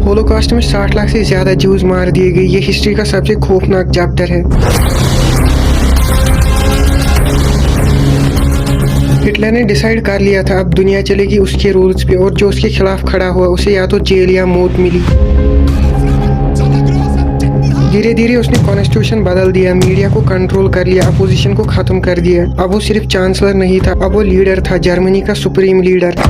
Holocaust में 60 लाख से ज्यादा ज्यूज मार दिए गए। ये हिस्ट्री का सबसे खौफनाक चैप्टर है। हिटलर ने डिसाइड कर लिया था अब दुनिया चलेगी उसके रूल्स पे, और जो उसके खिलाफ खड़ा हुआ उसे या तो जेल या मौत मिली। धीरे धीरे उसने कॉन्स्टिट्यूशन बदल दिया, मीडिया को कंट्रोल कर लिया, अपोजिशन को खत्म कर दिया। अब वो सिर्फ चांसलर नहीं था, अब वो लीडर था, जर्मनी का supreme leader.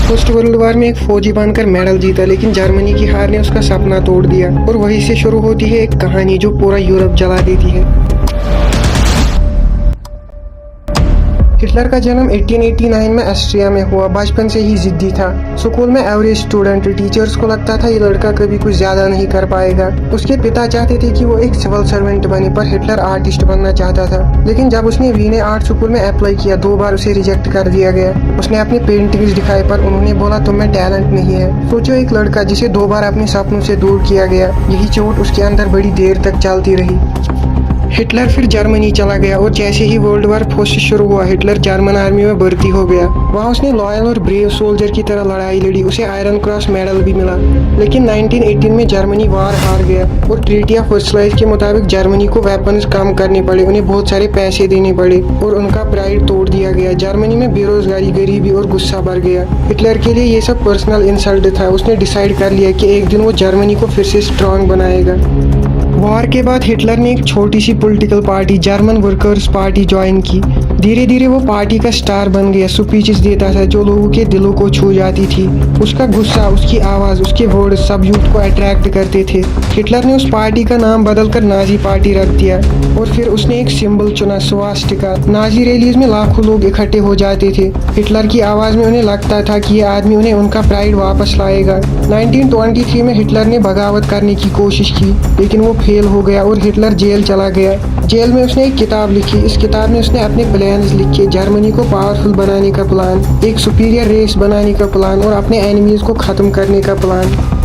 First world war में एक फौजी बनकर मेडल जीता, लेकिन जर्मनी की हार ने उसका सपना तोड़ दिया। और वहीं से शुरू होती है एक कहानी जो पूरा यूरोप जला देती है। हिटलर का जन्म 1889 में ऑस्ट्रिया में हुआ। बचपन से ही जिद्दी था, स्कूल में एवरेज स्टूडेंट। टीचर्स को लगता था ये लड़का कभी कुछ ज्यादा नहीं कर पाएगा। उसके पिता चाहते थे कि वो एक सिविल सर्वेंट बने, पर हिटलर आर्टिस्ट बनना चाहता था। लेकिन जब उसने वीने आर्ट स्कूल में अप्लाई किया, 2 बार उसे रिजेक्ट कर दिया गया। उसने अपनी पेंटिंग्स दिखाई, पर उन्होंने बोला तुम में टैलेंट नहीं है। सोचो, एक लड़का जिसे 2 बार अपने सपनों से दूर किया गया। यही चोट उसके अंदर बड़ी देर तक चलती रही। हिटलर फिर जर्मनी चला गया, और जैसे ही वर्ल्ड वॉर फर्स्ट शुरू हुआ, हिटलर जर्मन आर्मी में भर्ती हो गया। वहाँ उसने लॉयल और ब्रेव सोल्जर की तरह लड़ाई लड़ी। उसे आयरन क्रॉस मेडल भी मिला। लेकिन 1918 में जर्मनी वार हार गया, और ट्रीटी ऑफ वर्साइल्स के मुताबिक जर्मनी को वेपन्स कम करने पड़े, उन्हें बहुत सारे पैसे देने पड़े, और उनका प्राइड तोड़ दिया गया। जर्मनी में बेरोजगारी, गरीबी और गुस्सा बढ़ गया। हिटलर के लिए ये सब पर्सनल इंसल्ट था। उसने डिसाइड कर लिया कि एक दिन वो जर्मनी को फिर से स्ट्रांग बनाएगा। वॉर के बाद हिटलर ने एक छोटी सी political party, German workers party, join की। धीरे धीरे वो पार्टी का स्टार बन गया। स्पीचेस देता था जो लोगों के दिलों को छू जाती थी। उसका गुस्सा, उसकी आवाज़, उसके वर्ड सब यूथ को अट्रैक्ट करते थे। हिटलर ने उस पार्टी का नाम बदलकर नाजी पार्टी रख दिया, और फिर उसने एक सिंबल चुना, स्वास्टिका। नाजी रैलीज में लाखों लोग इकट्ठे हो जाते थे। हिटलर की आवाज़ में उन्हें लगता था कि ये आदमी उन्हें उनका प्राइड वापस लाएगा। 1923 में हिटलर ने बगावत करने की कोशिश की, लेकिन वो फेल हो गया, और हिटलर जेल चला गया। जेल में उसने एक किताब लिखी। इस किताब में उसने अपने प्लान्स लिखे, जर्मनी को पावरफुल बनाने का प्लान, एक सुपीरियर रेस बनाने का प्लान, और अपने एनिमीज को खत्म करने का प्लान।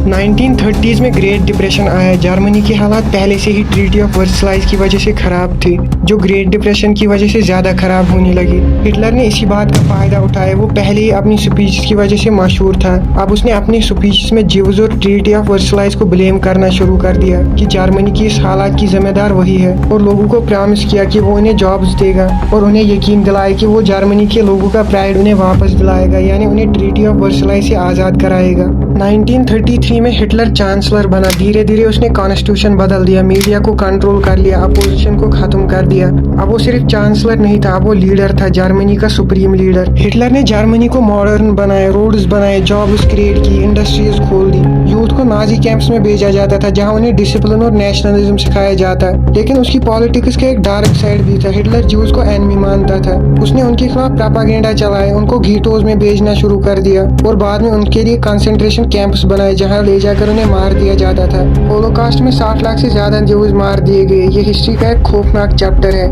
1930s में ग्रेट डिप्रेशन आया। जर्मनी के हालात पहले से ही ट्रीटी ऑफ वर्साइल्स की वजह से खराब थे, जो ग्रेट डिप्रेशन की वजह से ज़्यादा खराब होने लगी। हिटलर ने इसी बात का फ़ायदा उठाया। वो पहले ही अपनी स्पीच की वजह से मशहूर था। अब उसने अपनी स्पीच में ज्यूज और ट्रीटी ऑफ वर्साइल्स को ब्लेम करना शुरू कर दिया कि जर्मनी की इस हालात की जिम्मेदार वही है, और लोगों को प्रॉमिस किया कि वो उन्हें जॉब्स देगा, और उन्हें यकीन दिलाया कि वो जर्मनी के लोगों का प्राइड उन्हें वापस दिलाएगा, यानी उन्हें ट्रीटी ऑफ वर्साइल्स से आज़ाद कराएगा। 1933 में हिटलर चांसलर बना। धीरे धीरे उसने कॉन्स्टिट्यूशन बदल दिया, मीडिया को कंट्रोल कर लिया, अपोजिशन को खत्म कर दिया। अब वो सिर्फ चांसलर नहीं था, अब वो लीडर था, जर्मनी का सुप्रीम लीडर। हिटलर ने जर्मनी को मॉडर्न बनाया, रोड्स बनाए, जॉब्स क्रिएट की, इंडस्ट्रीज खोल दी। यूथ को नाजी कैंप्स में भेजा जाता था, जहाँ उन्हें डिसिप्लिन और नेशनलिज्म सिखाया जाता। लेकिन उसकी पॉलिटिक्स का एक डार्क साइड भी था। हिटलर ज्यूज को एनिमी मानता था। उसने उनके खिलाफ प्रोपेगेंडा चलाया, उनको घीटोज में भेजना शुरू कर दिया, और बाद में उनके लिए कंसंट्रेशन कैंप्स बनाए, जहाँ ले जाकर उन्हें मार दिया जाता था। होलोकॉस्ट में 60 लाख से ज्यादा ज्यूज मार दिए गए। ये हिस्ट्री का एक खौफनाक चैप्टर है।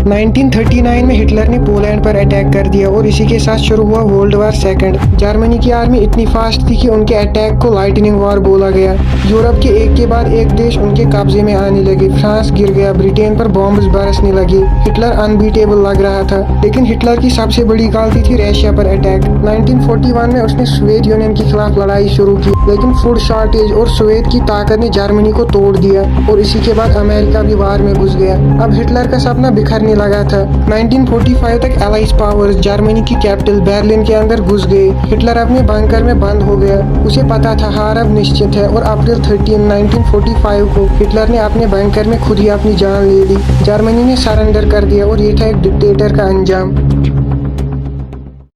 1939 में हिटलर ने पोलैंड पर अटैक कर दिया, और इसी के साथ शुरू हुआ वर्ल्ड वॉर सेकंड। जर्मनी की आर्मी इतनी फास्ट थी कि उनके अटैक को लाइटनिंग वॉर बोला गया। यूरोप के एक के बाद एक देश उनके कब्जे में आने लगे। फ्रांस गिर गया, ब्रिटेन पर बॉम्ब्स बरसने लगे। हिटलर अनबीटेबल लग रहा था। लेकिन हिटलर की सबसे बड़ी गलती थी रशिया पर अटैक। 1941 में उसने सोवियत यूनियन के खिलाफ लड़ाई शुरू की, लेकिन फूड शॉर्टेज और सोवियत की ताकत ने जर्मनी को तोड़ दिया, और इसी के बाद अमेरिका भी वार में घुस गया। अब हिटलर का सपना बिखरने लगा था। 1945 तक एलाइज पावर्स जर्मनी की कैपिटल बर्लिन के अंदर घुस गए। हिटलर अपने बंकर में बंद हो गया। उसे पता था हार अब निश्चित है, और अप्रैल 13, 1945 को हिटलर ने अपने बंकर में खुद ही अपनी जान ले ली। जर्मनी ने सरेंडर कर दिया, और ये था एक डिक्टेटर का अंजाम।